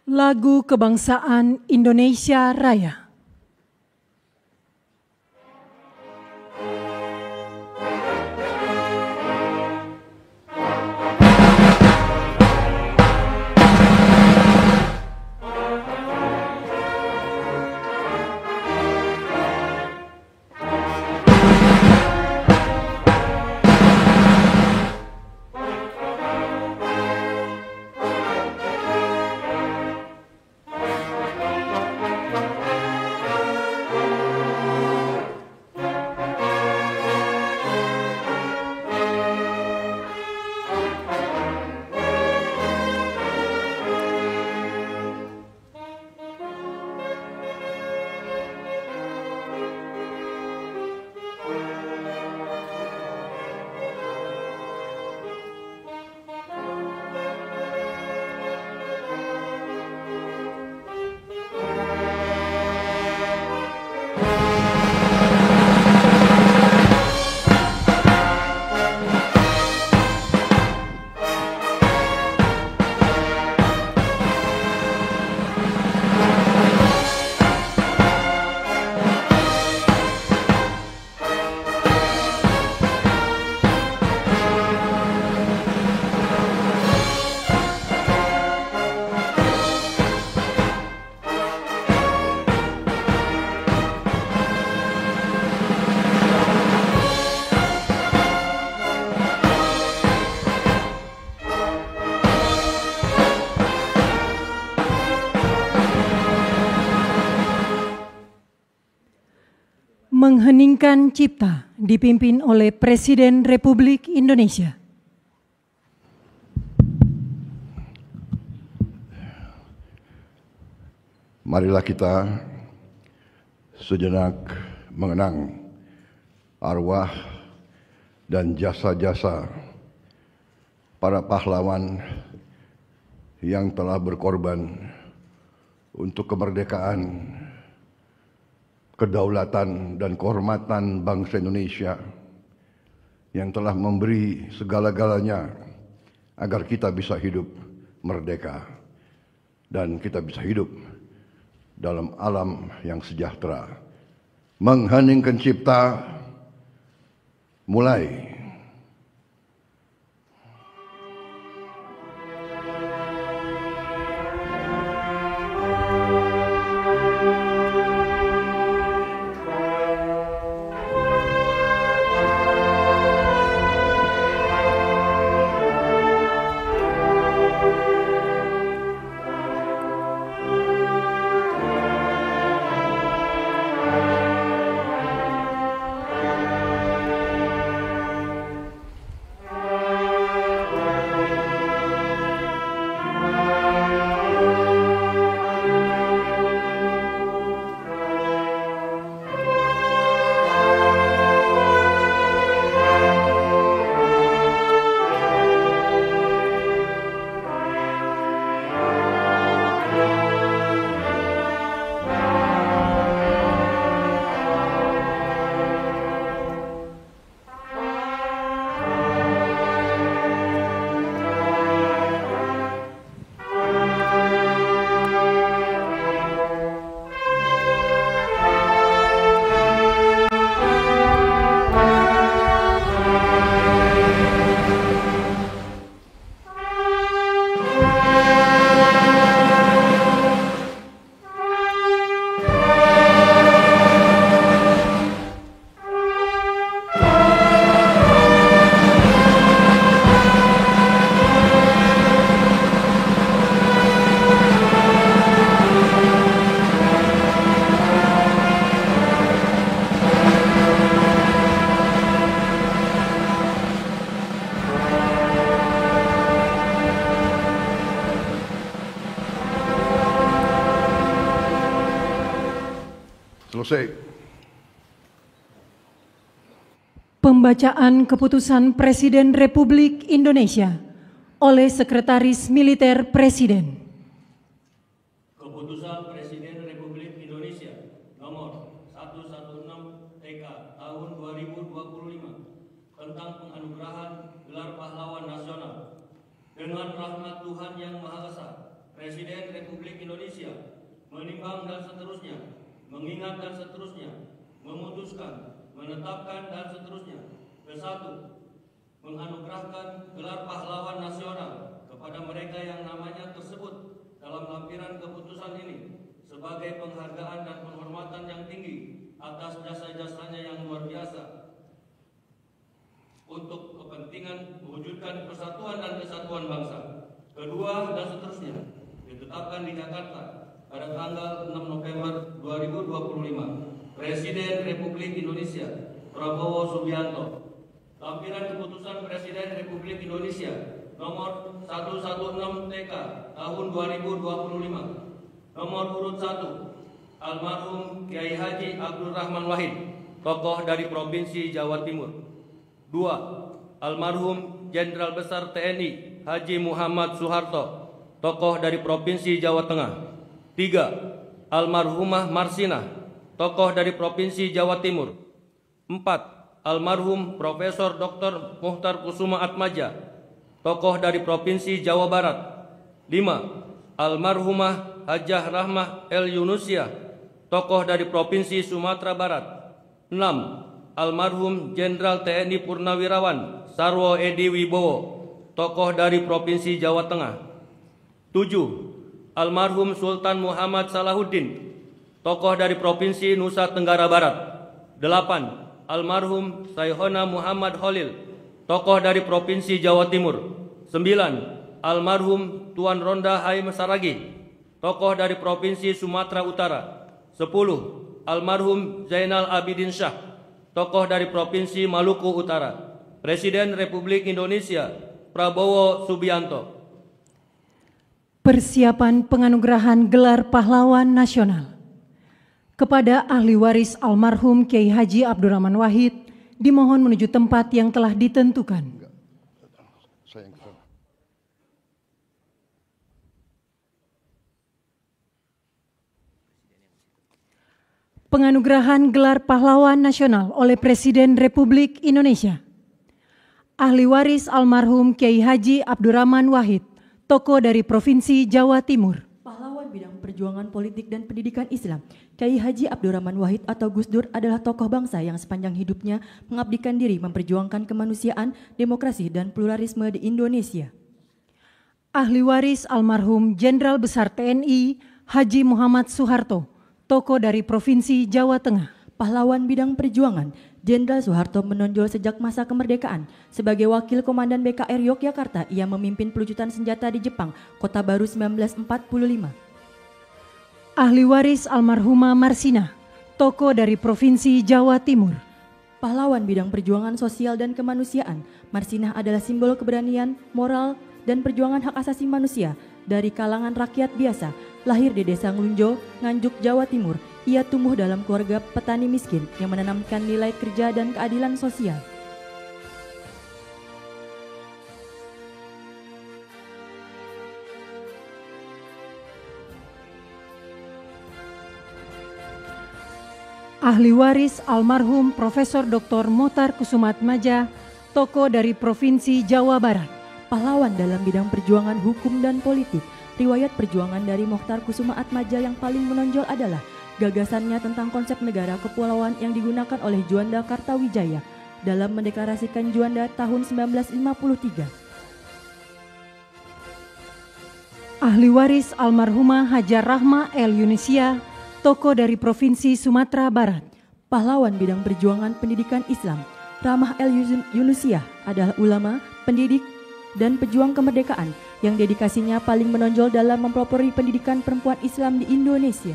Lagu Kebangsaan Indonesia Raya. Mengheningkan Cipta dipimpin oleh Presiden Republik Indonesia. Marilah kita sejenak mengenang arwah dan jasa-jasa para pahlawan yang telah berkorban untuk kemerdekaan, kedaulatan dan kehormatan bangsa Indonesia, yang telah memberi segala-galanya agar kita bisa hidup merdeka dan kita bisa hidup dalam alam yang sejahtera. Mengheningkan Cipta, mulai. Selesai. Pembacaan Keputusan Presiden Republik Indonesia oleh Sekretaris Militer Presiden. Keputusan Presiden Republik Indonesia nomor 116 TK tahun 2025 tentang penganugerahan gelar pahlawan nasional dengan rahmat Tuhan Yang Maha Esa Presiden Republik Indonesia menimbang dan seterusnya, mengingat dan seterusnya, memutuskan, menetapkan dan seterusnya. Ke-1, menganugerahkan gelar pahlawan nasional kepada mereka yang namanya tersebut dalam lampiran keputusan ini sebagai penghargaan dan penghormatan yang tinggi atas jasa-jasanya yang luar biasa untuk kepentingan mewujudkan persatuan dan kesatuan bangsa. Kedua, dan seterusnya, ditetapkan di Jakarta pada tanggal 6 November 2025. Presiden Republik Indonesia Prabowo Subianto. Lampiran keputusan Presiden Republik Indonesia nomor 116 TK tahun 2025. Nomor urut 1, almarhum Kiai Haji Abdul Rahman Wahid, tokoh dari Provinsi Jawa Timur. 2, almarhum Jenderal Besar TNI Haji Muhammad Soeharto, tokoh dari Provinsi Jawa Tengah. 3, almarhumah Marsinah, tokoh dari Provinsi Jawa Timur. 4, almarhum Profesor Dr. Muhtar Kusuma Atmaja, tokoh dari Provinsi Jawa Barat. 5, almarhumah Hajah Rahmah El Yunusia, tokoh dari Provinsi Sumatera Barat. 6, almarhum Jenderal TNI Purnawirawan Sarwo Edi Wibowo, tokoh dari Provinsi Jawa Tengah. 7, almarhum Sultan Muhammad Salahuddin, tokoh dari Provinsi Nusa Tenggara Barat. 8, almarhum Sayhona Muhammad Khalil, tokoh dari Provinsi Jawa Timur. 9, almarhum Tuan Ronda Haim Saragi, tokoh dari Provinsi Sumatera Utara. 10, almarhum Zainal Abidin Shah, tokoh dari Provinsi Maluku Utara. Presiden Republik Indonesia Prabowo Subianto. Persiapan penganugerahan gelar pahlawan nasional kepada ahli waris almarhum Kiai Haji Abdurrahman Wahid dimohon menuju tempat yang telah ditentukan. Saya yang kesana. Penganugerahan gelar pahlawan nasional oleh Presiden Republik Indonesia. Ahli waris almarhum Kiai Haji Abdurrahman Wahid, tokoh dari Provinsi Jawa Timur. Pahlawan bidang perjuangan politik dan pendidikan Islam, Kiai Haji Abdurrahman Wahid atau Gus Dur adalah tokoh bangsa yang sepanjang hidupnya mengabdikan diri memperjuangkan kemanusiaan, demokrasi, dan pluralisme di Indonesia. Ahli waris almarhum Jenderal Besar TNI Haji Muhammad Soeharto, tokoh dari Provinsi Jawa Tengah. Pahlawan bidang perjuangan, Jenderal Soeharto menonjol sejak masa kemerdekaan. Sebagai wakil komandan BKR Yogyakarta, ia memimpin pelucutan senjata di Jepang, Kota Baru 1945. Ahli waris almarhumah Marsinah, tokoh dari Provinsi Jawa Timur. Pahlawan bidang perjuangan sosial dan kemanusiaan, Marsinah adalah simbol keberanian, moral, dan perjuangan hak asasi manusia dari kalangan rakyat biasa. Lahir di Desa Nglunjo, Nganjuk, Jawa Timur, ia tumbuh dalam keluarga petani miskin yang menanamkan nilai kerja dan keadilan sosial. Ahli waris almarhum Profesor Dr. Muhtar Kusuma Atmaja, tokoh dari Provinsi Jawa Barat. Pahlawan dalam bidang perjuangan hukum dan politik. Riwayat perjuangan dari Muhtar Kusuma Atmaja yang paling menonjol adalah gagasannya tentang konsep negara kepulauan yang digunakan oleh Juanda Kartawijaya dalam mendeklarasikan Juanda tahun 1953. Ahli waris almarhumah Hajah Rahmah El Yunusia, tokoh dari Provinsi Sumatera Barat. Pahlawan bidang perjuangan pendidikan Islam, Rahmah El Yunusia adalah ulama, pendidik, dan pejuang kemerdekaan yang dedikasinya paling menonjol dalam mempelopori pendidikan perempuan Islam di Indonesia.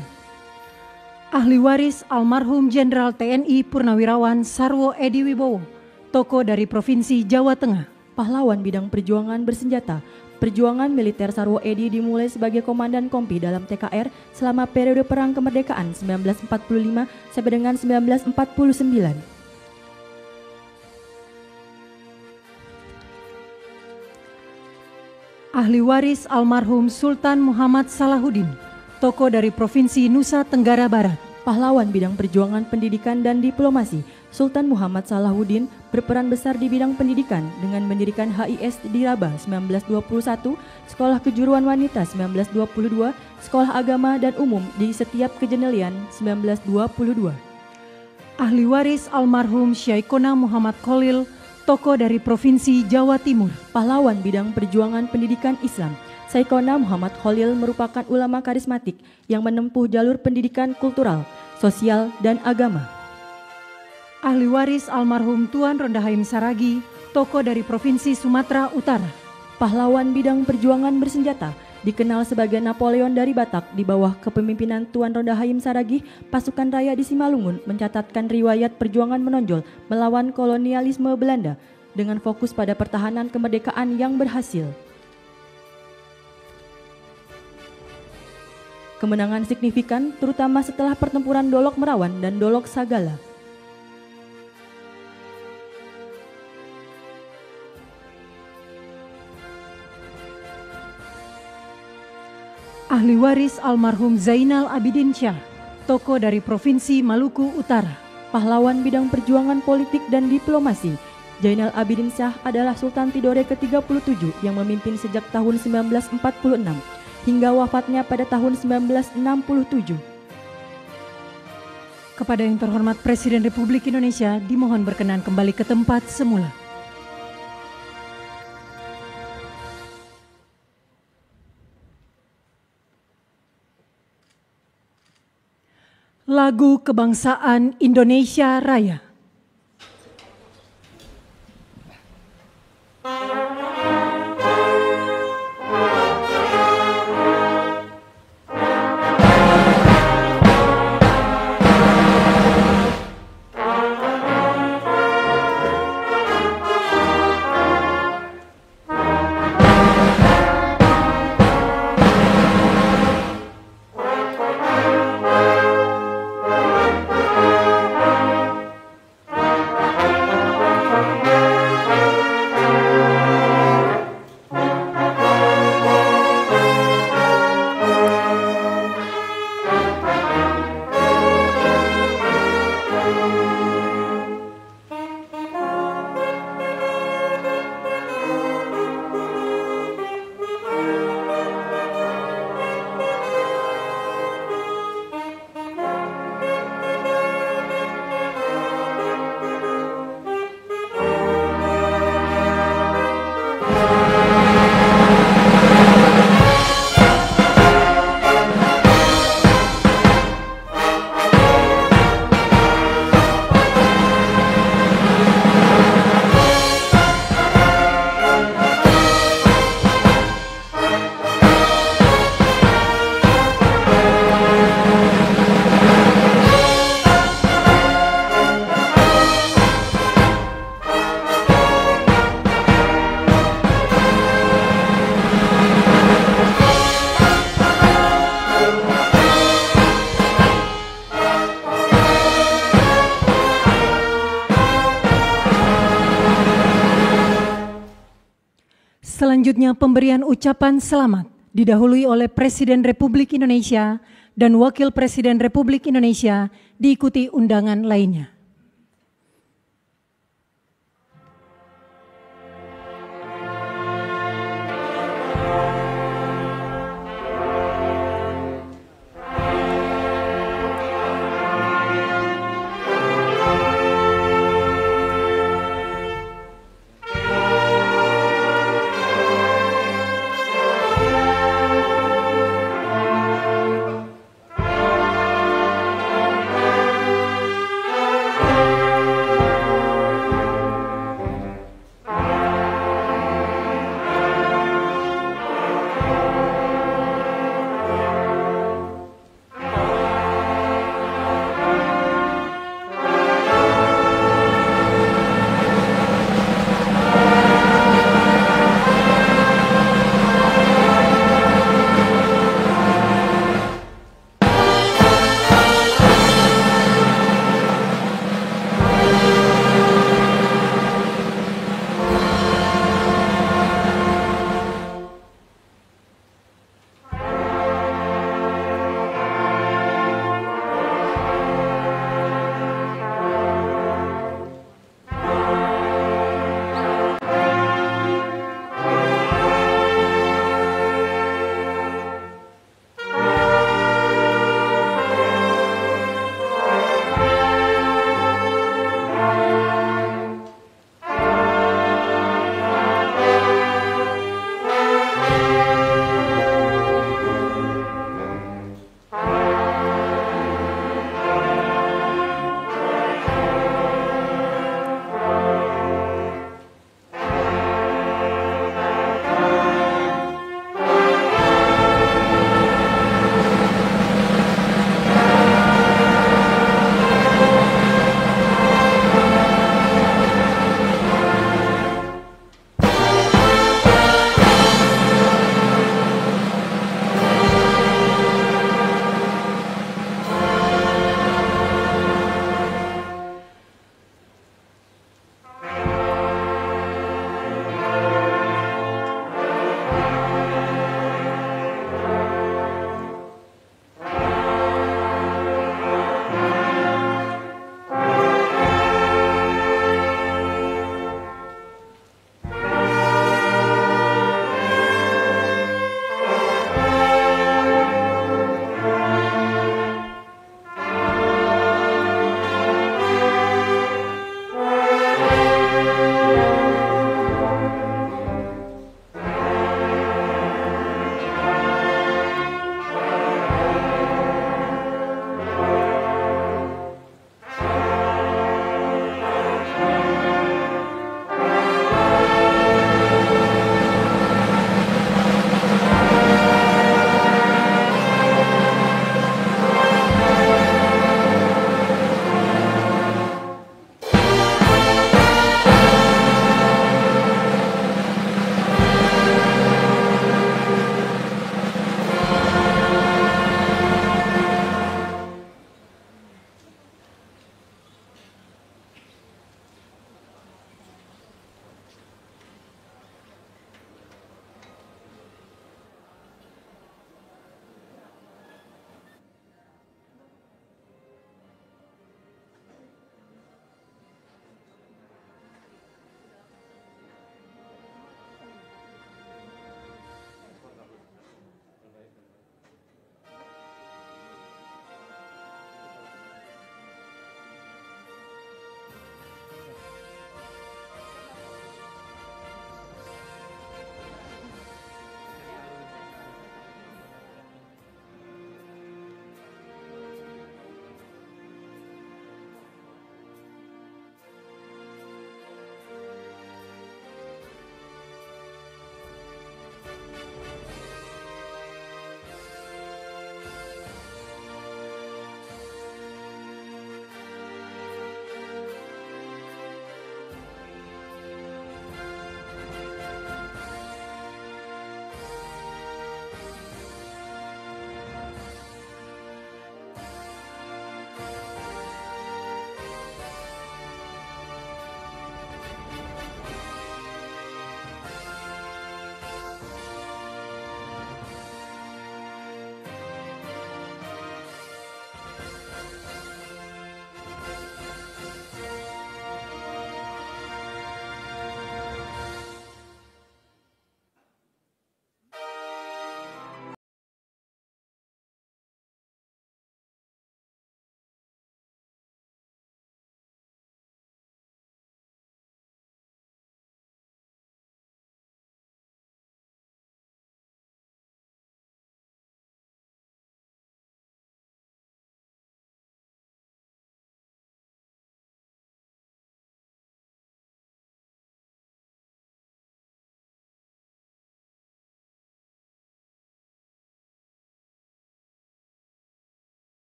Ahli waris almarhum Jenderal TNI Purnawirawan Sarwo Edi Wibowo, tokoh dari Provinsi Jawa Tengah. Pahlawan bidang perjuangan bersenjata, perjuangan militer Sarwo Edi dimulai sebagai komandan kompi dalam TKR selama periode Perang Kemerdekaan 1945 sampai dengan 1949. Ahli waris almarhum Sultan Muhammad Salahuddin, tokoh dari Provinsi Nusa Tenggara Barat. Pahlawan bidang perjuangan pendidikan dan diplomasi, Sultan Muhammad Salahuddin berperan besar di bidang pendidikan dengan mendirikan HIS di Rabah 1921, Sekolah Kejuruan Wanita 1922, Sekolah Agama dan Umum di setiap Kejenelian 1922. Ahli waris almarhum Syekhona Muhammad Khalil, tokoh dari Provinsi Jawa Timur. Pahlawan bidang perjuangan pendidikan Islam, Syekhona Muhammad Khalil merupakan ulama karismatik yang menempuh jalur pendidikan kultural, sosial, dan agama. Ahli waris almarhum Tuan Rondahaim Saragi, tokoh dari Provinsi Sumatera Utara. Pahlawan bidang perjuangan bersenjata, dikenal sebagai Napoleon dari Batak di bawah kepemimpinan Tuan Rondahaim Saragi, pasukan raya di Simalungun mencatatkan riwayat perjuangan menonjol melawan kolonialisme Belanda dengan fokus pada pertahanan kemerdekaan yang berhasil. Kemenangan signifikan terutama setelah pertempuran Dolok Merawan dan Dolok Sagala. Ahli waris almarhum Zainal Abidin Syah, tokoh dari Provinsi Maluku Utara. Pahlawan bidang perjuangan politik dan diplomasi, Zainal Abidin Syah adalah Sultan Tidore ke-37 yang memimpin sejak tahun 1946 hingga wafatnya pada tahun 1967. Kepada yang terhormat Presiden Republik Indonesia dimohon berkenan kembali ke tempat semula. Lagu Kebangsaan Indonesia Raya. Selanjutnya pemberian ucapan selamat didahului oleh Presiden Republik Indonesia dan Wakil Presiden Republik Indonesia diikuti undangan lainnya.